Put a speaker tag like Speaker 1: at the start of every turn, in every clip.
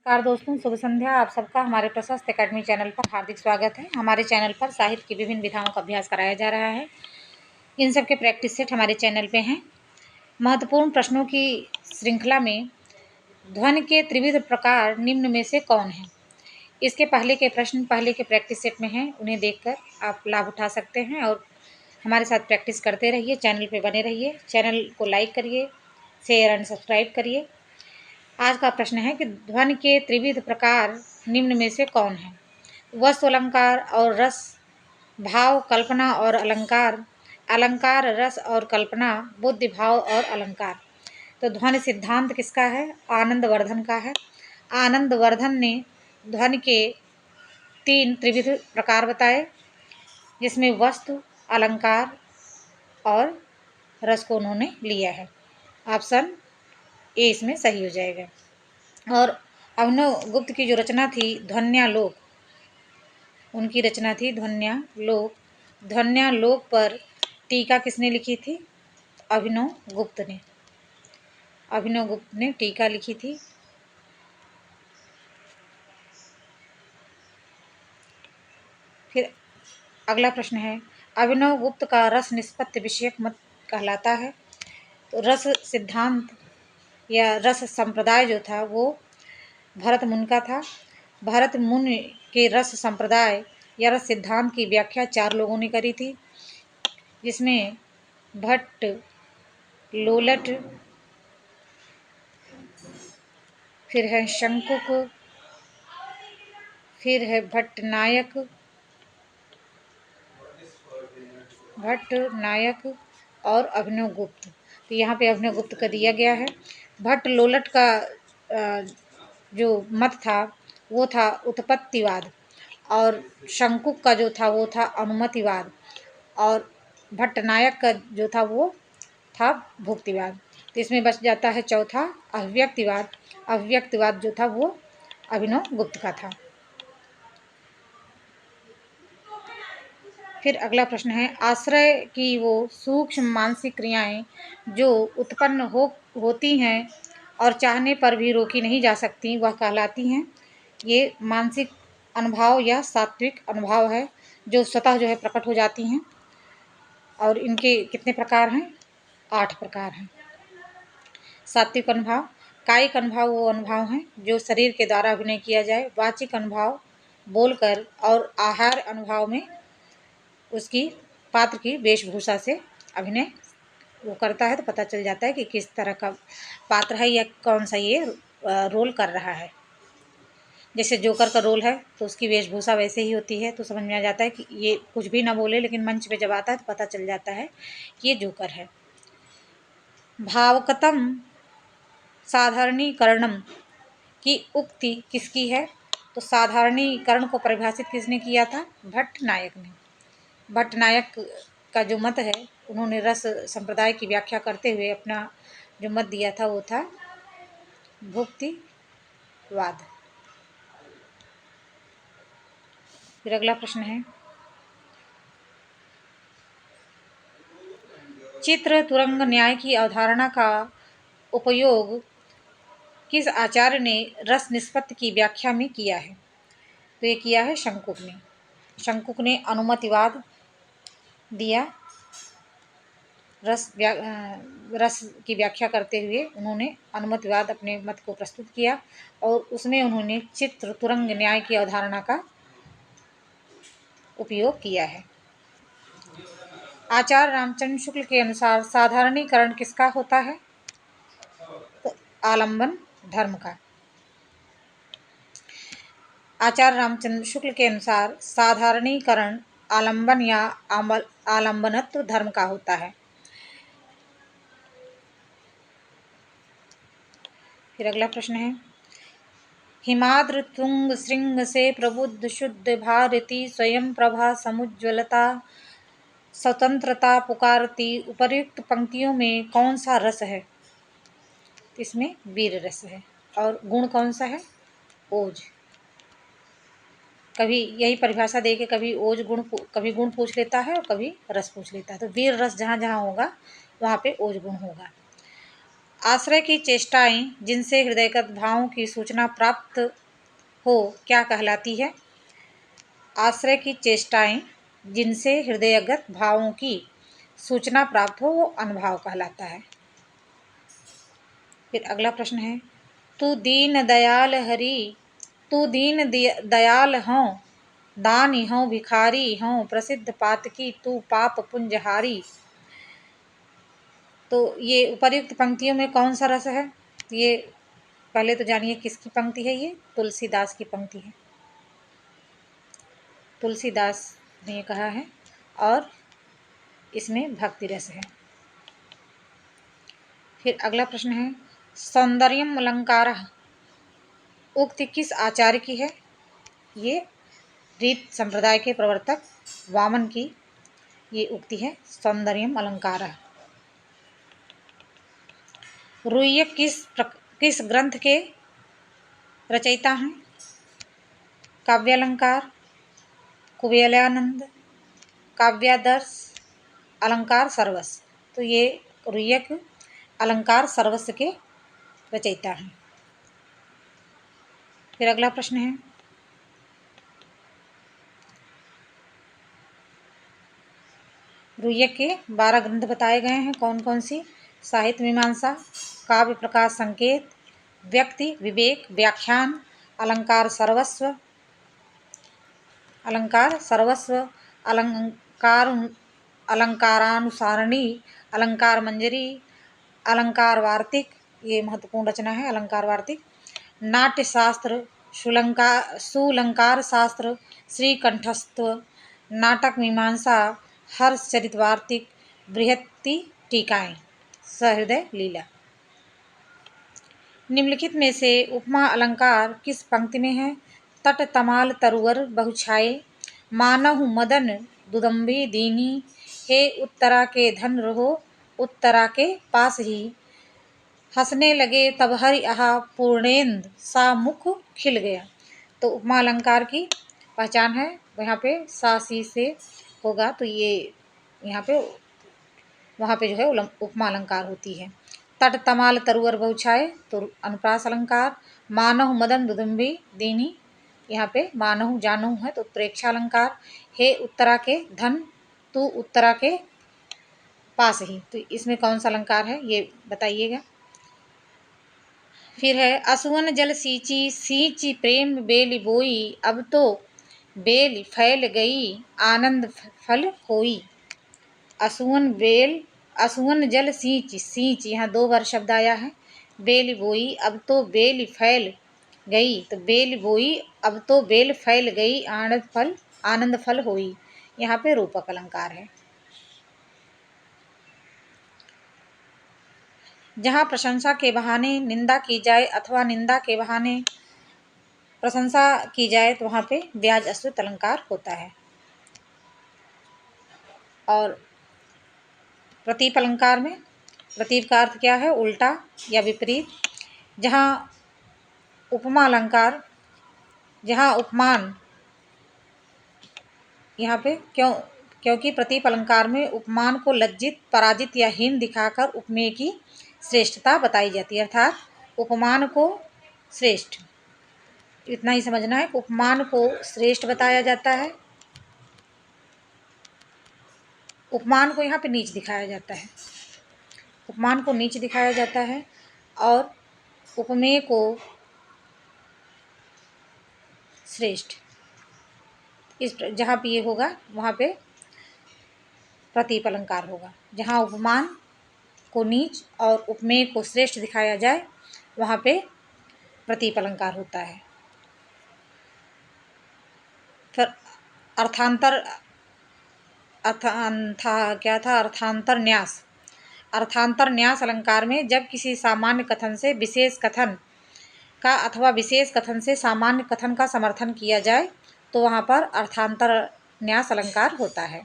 Speaker 1: नमस्कार दोस्तों, शुभ संध्या। आप सबका हमारे प्रशस्त एकेडमी चैनल पर हार्दिक स्वागत है। हमारे चैनल पर साहित्य की विभिन्न विधाओं का अभ्यास कराया जा रहा है। इन सब के प्रैक्टिस सेट हमारे चैनल पे हैं। महत्वपूर्ण प्रश्नों की श्रृंखला में ध्वनि के त्रिविध प्रकार निम्न में से कौन है? इसके पहले के प्रश्न पहले के प्रैक्टिस सेट में हैं, उन्हें देखकर आप लाभ उठा सकते हैं और हमारे साथ प्रैक्टिस करते रहिए। चैनल पर बने रहिए। चैनल को लाइक करिए, शेयर एंड सब्सक्राइब करिए। आज का प्रश्न है कि ध्वनि के त्रिविध प्रकार निम्न में से कौन है? वस्तु अलंकार और रस, भाव कल्पना और अलंकार, अलंकार रस और कल्पना, बुद्धि भाव और अलंकार। तो ध्वनि सिद्धांत किसका है? आनंदवर्धन का है। आनंदवर्धन ने ध्वनि के 3 त्रिविध प्रकार बताए, जिसमें वस्तु, अलंकार और रस को उन्होंने लिया है। ऑप्शन ए इसमें सही हो जाएगा। और अभिनव गुप्त की जो रचना थी ध्वन्यालोक, उनकी रचना थी ध्वन्यालोक। ध्वन्यालोक पर टीका किसने लिखी थी? अभिनव गुप्त ने। अभिनव गुप्त ने टीका लिखी थी। फिर अगला प्रश्न है, अभिनव गुप्त का रस निष्पत्ति विषयक मत कहलाता है। तो रस सिद्धांत या रस संप्रदाय जो था वो भरत मुनि का था। भरत मुनि के रस संप्रदाय या रस सिद्धांत की व्याख्या 4 लोगों ने करी थी, जिसमें भट्ट, लोलट, फिर है शंकुक, फिर है भट्ट नायक और अभिनव गुप्त। तो यहाँ पे अभिनव गुप्त का दिया गया है। भट्ट लोलट का जो मत था वो था उत्पत्तिवाद, और शंकुक का जो था वो था अनुमतिवाद, और भट्टनायक का जो था वो था भुक्तिवाद। तो इसमें बच जाता है चौथा अव्यक्तिवाद। अव्यक्तिवाद जो था वो अभिनव गुप्त का था। फिर अगला प्रश्न है, आश्रय की वो सूक्ष्म मानसिक क्रियाएं जो उत्पन्न होती हैं और चाहने पर भी रोकी नहीं जा सकती, वह कहलाती हैं। ये मानसिक अनुभव या सात्विक अनुभव है, जो स्वतः जो है प्रकट हो जाती हैं। और इनके कितने प्रकार हैं? 8 प्रकार हैं। सात्विक अनुभव, कायिक अनुभव वो अनुभव हैं जो शरीर के द्वारा अभिनय किया जाए। वाचिक अनुभव बोलकर, और आहार अनुभव में उसकी पात्र की वेशभूषा से अभिनय वो करता है तो पता चल जाता है कि किस तरह का पात्र है या कौन सा ये रोल कर रहा है। जैसे जोकर का रोल है तो उसकी वेशभूषा वैसे ही होती है, तो समझ में आ जाता है कि ये कुछ भी ना बोले, लेकिन मंच पे जब आता है तो पता चल जाता है कि ये जोकर है। भावकतम साधारणीकरणम की उक्ति किसकी है? तो साधारणीकरण को परिभाषित किसने किया था? भट्ट नायक ने। भट्ट नायक का जो मत है, उन्होंने रस संप्रदाय की व्याख्या करते हुए अपना जो मत दिया था वो था भुक्तिवाद। फिर अगला प्रश्न है, चित्र तुरंग न्याय की अवधारणा का उपयोग किस आचार्य ने रस निष्पत्ति की व्याख्या में किया है? तो ये किया है शंकुक ने। शंकुक ने अनुमतिवाद दिया। रस की व्याख्या करते हुए उन्होंने अनुमतिवाद अपने मत को प्रस्तुत किया, और उसमें उन्होंने चित्र तुरंग न्याय की अवधारणा का उपयोग किया है। आचार्य रामचंद्र शुक्ल के अनुसार साधारणीकरण किसका होता है? तो आलंबन धर्म का। आचार्य रामचंद्र शुक्ल के अनुसार साधारणीकरण आलंबन या आलंबनत्व धर्म का होता है। फिर अगला प्रश्न है, हिमाद्र तुंग श्रृंग से प्रबुद्ध शुद्ध भारती स्वयं प्रभा समुज्ज्वलता स्वतंत्रता पुकारती, उपर्युक्त पंक्तियों में कौन सा रस है? इसमें वीर रस है। और गुण कौन सा है? ओज। कभी यही परिभाषा दे के कभी ओज गुण कभी गुण पूछ लेता है और कभी रस पूछ लेता है। तो वीर रस जहाँ जहाँ होगा वहाँ पे ओज गुण होगा। आश्रय की चेष्टाएं जिनसे हृदयगत भावों की सूचना प्राप्त हो क्या कहलाती है? आश्रय की चेष्टाएं जिनसे हृदयगत भावों की सूचना प्राप्त हो वो अनुभाव कहलाता है। फिर अगला प्रश्न है, तू दीन दयाल हरि, तू दीन दयाल हों, दानी हों भिखारी हों, प्रसिद्ध पातकी तू पाप पुंजहारी। तो ये उपर्युक्त पंक्तियों में कौन सा रस है? ये पहले तो जानिए किसकी पंक्ति है। ये तुलसीदास की पंक्ति है, तुलसीदास ने ये कहा है और इसमें भक्ति रस है। फिर अगला प्रश्न है, सौंदर्यम अलंकारः उक्ति किस आचार्य की है? ये रीत संप्रदाय के प्रवर्तक वामन की ये उक्ति है, सौंदर्यम अलंकारः। रुह्यक किस ग्रंथ के रचयिता हैं? काव्यालंकार, कुवलयानंद, काव्यादर्श, अलंकार सर्वस्व। तो ये रुह्यक अलंकार सर्वस्व के रचयिता हैं। फिर अगला प्रश्न है, रुह्यक के 12 ग्रंथ बताए गए हैं, कौन कौन सी? साहित्य मीमांसा, काव्य प्रकाश संकेत, व्यक्ति विवेक व्याख्यान, अलंकार सर्वस्व, अलंकार अलंकारानुसारणी, अलंकार मंजरी, अलंकार वार्तिक, ये महत्वपूर्ण रचना है अलंकार वार्तिक, नाट्य शास्त्र, सुलंकार शास्त्र, श्रीकंठस्त्व, नाटक मीमांसा, हर्षचरित वार्तिक, बृहत्ति टीकाएं, सहृदय लीला। निम्नलिखित में से उपमा अलंकार किस पंक्ति में है? तट तमाल तरुवर बहुछाए, मानहु मदन दुदम्भी दीनी, हे उत्तरा के धन रहो उत्तरा के पास ही, हंसने लगे तब हरि आहा पूर्णेंद सा मुख खिल गया। तो उपमा अलंकार की पहचान है, यहाँ पे सा सी से होगा तो ये यहाँ पे वहाँ पे जो है उपमा अलंकार होती है। तट तमाल तरुवर बहुछाए तो अनुप्रास अलंकार, मानहु मदन दुदुम्बी दीनी, यहाँ पे मानहु जानहु है तो उत्प्रेक्षा अलंकार, हे उत्तरा के धन तू उत्तरा के पास ही, तो इसमें कौन सा अलंकार है ये बताइएगा। फिर है, असुवन जल सींची सींची प्रेम बेली बोई, अब तो बेल फैल गई आनंद फल होई। असुवन जल सींच, सींच यहाँ 2 बार शब्द आया है। बेल बोई अब तो बेल फैल गई, तो बेल बोई अब तो बेल फैल गई आनंद फल होई, यहाँ पे रूपक अलंकार है। जहाँ प्रशंसा के बहाने निंदा की जाए अथवा निंदा के बहाने प्रशंसा की जाए तो वहाँ पे ब्याज अश्रित अलंकार होता है। और प्रतीप अलंकार में प्रतीप का अर्थ क्या है? उल्टा या विपरीत। जहाँ उपमा अलंकार, जहाँ उपमान, यहाँ पे क्योंकि प्रतीप अलंकार में उपमान को लज्जित पराजित या हीन दिखाकर उपमेय की श्रेष्ठता बताई जाती है, अर्थात उपमान को श्रेष्ठ, इतना ही समझना है, उपमान को श्रेष्ठ बताया जाता है, उपमान को यहाँ पे नीच दिखाया जाता है, उपमान को नीच दिखाया जाता है और उपमेय को श्रेष्ठ। इस जहाँ पे ये होगा वहाँ पे प्रतीप अलंकार होगा। जहाँ उपमान को नीच और उपमेय को श्रेष्ठ दिखाया जाए वहाँ पे प्रतीप अलंकार होता है। फिर अर्थांतर न्यास। अर्थांतर न्यास अलंकार में जब किसी सामान्य कथन से विशेष कथन का अथवा विशेष कथन से सामान्य कथन का समर्थन किया जाए तो वहाँ पर अर्थांतर न्यास अलंकार होता है।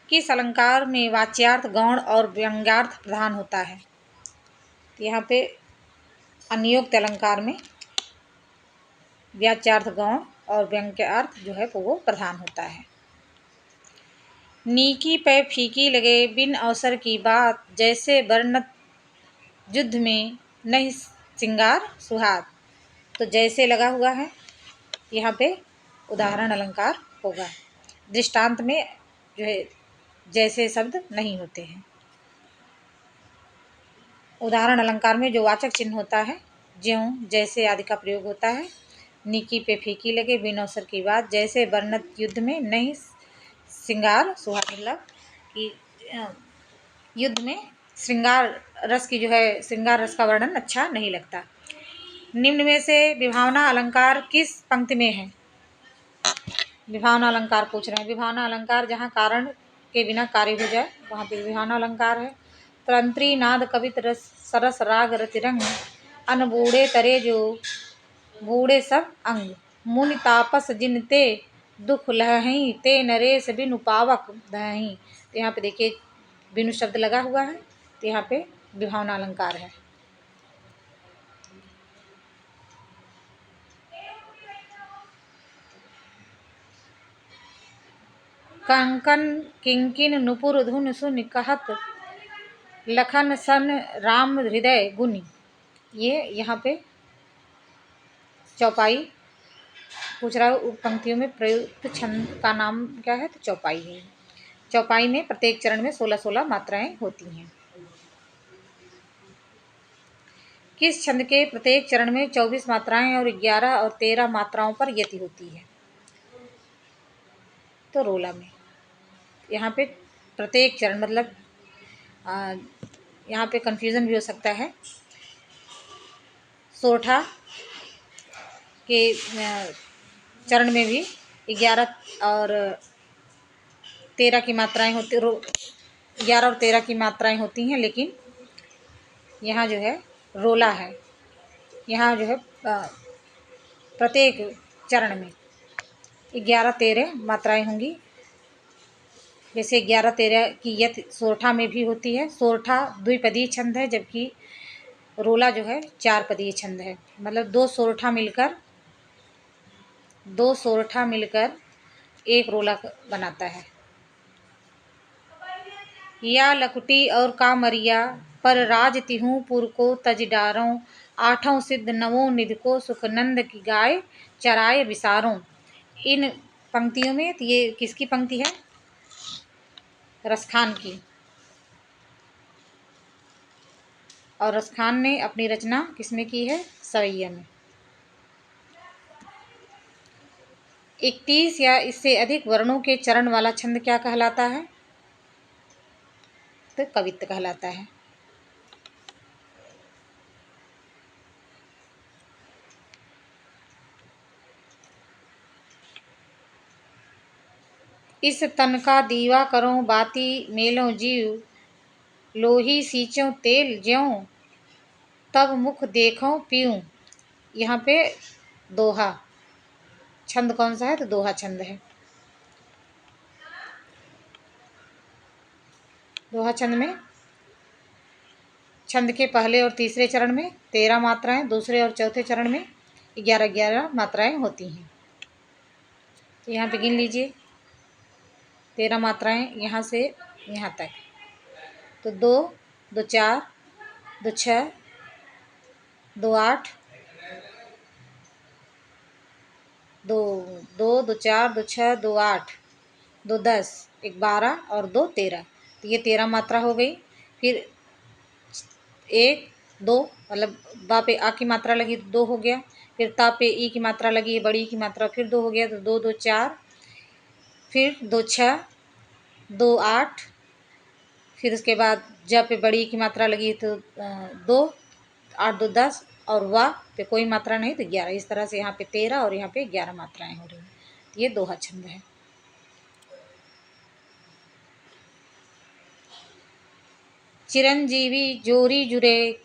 Speaker 1: किस अलंकार में वाच्यार्थ गौण और व्यंग्यार्थ प्रधान होता है? यहाँ पे अनियोक्त अलंकार में वाच्यार्थ गौण और व्यंग्य के अर्थ जो है वो प्रधान होता है। नीकी पे फीकी लगे बिन अवसर की बात, जैसे बरनत युद्ध में नहीं सिंगार सुहाग। तो जैसे लगा हुआ है, यहाँ पे उदाहरण अलंकार होगा। दृष्टांत में जो है जैसे शब्द नहीं होते हैं। उदाहरण अलंकार में जो वाचक चिन्ह होता है ज्यों जैसे आदि का प्रयोग होता है। नीकी पे फीकी लगे बिन अवसर की बात, जैसे बरनत युद्ध में नहीं श्रृंगार सुहाग। मतलब कि युद्ध में श्रृंगार रस की जो है श्रृंगार रस का वर्णन अच्छा नहीं लगता। निम्न में से विभावना अलंकार किस पंक्ति में है? विभावना अलंकार पूछ रहे हैं। विभावना अलंकार जहाँ कारण के बिना कार्य हो जाए वहाँ पे विभावना अलंकार है। तंत्री नाद कवित रस सरस राग रतिरंग, अनबूढ़े तरे जो बूढ़े सब अंग, मुनि तापस जिन ते दुख लहहीं, ते नरेश बिनु पावक दहहीं। तो यहाँ पे देखिए बिनु शब्द लगा हुआ है, तो यहाँ पे विभावना अलंकार है। कंकन किंकिन नुपुर धुन सुन कहत, लखन सन राम हृदय गुनी। ये यहाँ पे चौपाई पूछ रहा है। उप पंक्तियों में प्रयुक्त छंद का नाम क्या है? तो चौपाई है। चौपाई में प्रत्येक चरण में 16-16 मात्राएं होती हैं। किस छंद के प्रत्येक चरण में 24 मात्राएं और 11 और 13 मात्राओं पर यति होती है? तो रोला में। यहाँ पे प्रत्येक चरण मतलब यहाँ पे कंफ्यूजन भी हो सकता है। सोरठा के चरण में भी 11 और 13 की मात्राएं होती 11 और 13 की मात्राएं होती हैं, लेकिन यहाँ जो है रोला है। यहाँ जो है प्रत्येक चरण में 11-13 मात्राएं होंगी। जैसे 11-13 की यत सोरठा में भी होती है। सोरठा द्विपदीय छंद है, जबकि रोला जो है 4 पदीय छंद है। मतलब दो सोरठा मिलकर एक रोला बनाता है। या लकुटी और कामरिया पर राज तिहूँ पुर को तज डारों, आठों सिद्ध नवों निध को सुखनंद की गाय चराय विसारों। इन पंक्तियों में तो ये किसकी पंक्ति है? रसखान की। और रसखान ने अपनी रचना किसमें की है? सवैया में। 31 या इससे अधिक वर्णों के चरण वाला छंद क्या कहलाता है? तो कवित्त कहलाता है। इस तन का दीवा करों बाती मेलों जीव, लोही सींचों तेल ज्यों तब मुख देखों पीऊं। यहाँ पे दोहा छंद कौन सा है? तो दोहा छंद है। दोहा छंद में छंद के पहले और तीसरे चरण में 13 मात्राएं, दूसरे और चौथे चरण में 11-11 मात्राएं होती हैं। तो यहाँ पे गिन लीजिए 13 मात्राएं यहाँ से यहाँ तक। तो 2, 2 4, 2 6, 2 8, 2 2 2 4, 2 6, 2 8, 2 10, 1 12 और 2 13। तो ये 13 मात्रा हो गई। फिर 1 2 मतलब बा पे आ की मात्रा लगी तो 2 हो गया। फिर ता पे ई की मात्रा लगी, बड़ी ई की मात्रा, फिर 2 हो गया। तो 2 2 4, फिर 2 6, 2 8, फिर उसके बाद ज पे बड़ी ई की मात्रा लगी तो 2, 8 2 10 और वाह पे कोई मात्रा नहीं तो 11। इस तरह से यहाँ पे 13 और यहाँ पे 11 मात्राएं हो रही हैं। ये दोहा छंद है। चिरंजीवी जोरी जुरे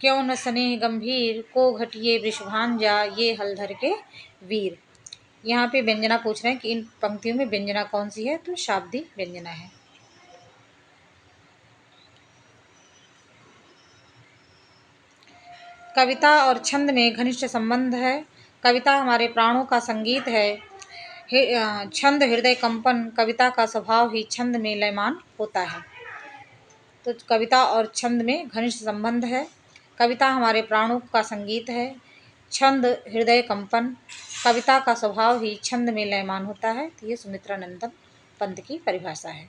Speaker 1: क्यों न स्नेह गंभीर, को घटिए वृषभांजा ये हलधर के वीर। यहाँ पे व्यंजना पूछ रहे हैं कि इन पंक्तियों में व्यंजना कौन सी है? तो शाब्दी व्यंजना है। कविता और छंद में घनिष्ठ संबंध है। कविता हमारे प्राणों का संगीत है। छंद हृदय कंपन, कविता का स्वभाव ही छंद में लयमान होता है। तो कविता और छंद में घनिष्ठ संबंध है। कविता हमारे प्राणों का संगीत है, छंद हृदय कंपन, कविता का स्वभाव ही छंद में लयमान होता है। तो ये सुमित्रानंदम पंत की परिभाषा है।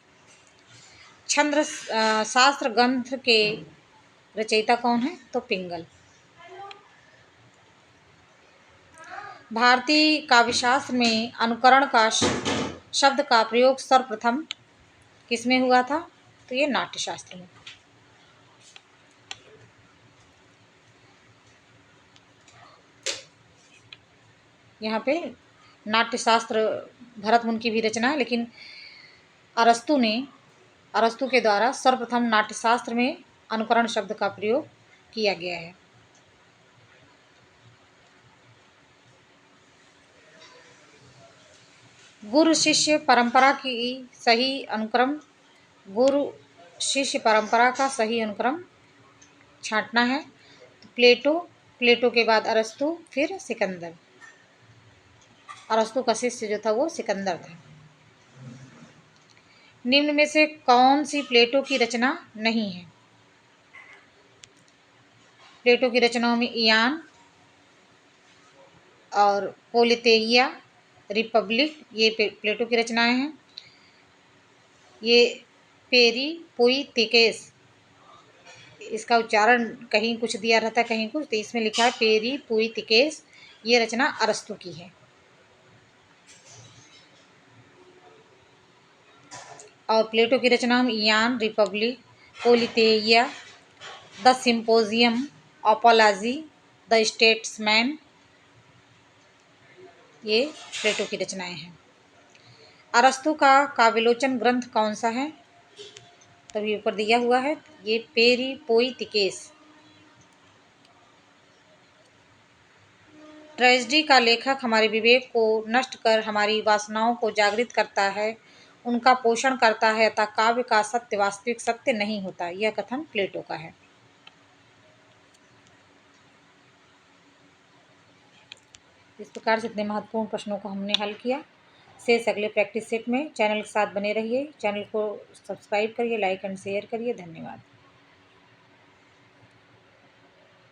Speaker 1: छंद शास्त्र ग्रंथ के रचयिता कौन है? तो पिंगल। भारतीय काव्यशास्त्र में अनुकरण का शब्द का प्रयोग सर्वप्रथम किसमें हुआ था? तो ये नाट्यशास्त्र में। यहाँ पे नाट्यशास्त्र भरत मुनि की भी रचना है, लेकिन अरस्तु के द्वारा सर्वप्रथम नाट्यशास्त्र में अनुकरण शब्द का प्रयोग किया गया है। गुरु शिष्य परंपरा की सही अनुक्रम, गुरु शिष्य परंपरा का सही अनुक्रम छांटना है। तो प्लेटो के बाद अरस्तु, फिर सिकंदर। अरस्तु का शिष्य जो था वो सिकंदर था। निम्न में से कौन सी प्लेटो की रचना नहीं है? प्लेटो की रचनाओं में इयान और पोलितेइया, रिपब्लिक, ये प्लेटो की रचनाएं हैं। ये पेरीपोइतिकेस, इसका उच्चारण कहीं कुछ दिया रहता है, कहीं कुछ, तो इसमें लिखा है पेरीपोइतिकेस। ये रचना अरस्तु की है। और प्लेटो की रचना में Ion, Republic, Politeia, the symposium, apology, the statesman, ये प्लेटो की रचनाएं हैं। अरस्तु का काव्यलोचन ग्रंथ कौन सा है? तभी ऊपर दिया हुआ है, ये पेरीपोइतिकेस। ट्रेजेडी का लेखक हमारे विवेक को नष्ट कर हमारी वासनाओं को जागृत करता है, उनका पोषण करता है, अतः काव्य का सत्य वास्तविक सत्य नहीं होता। यह कथन प्लेटो का है। इस प्रकार से इतने महत्वपूर्ण प्रश्नों को हमने हल किया। शेष अगले प्रैक्टिस सेट में। चैनल के साथ बने रहिए, चैनल को सब्सक्राइब करिए, लाइक एंड शेयर करिए। धन्यवाद।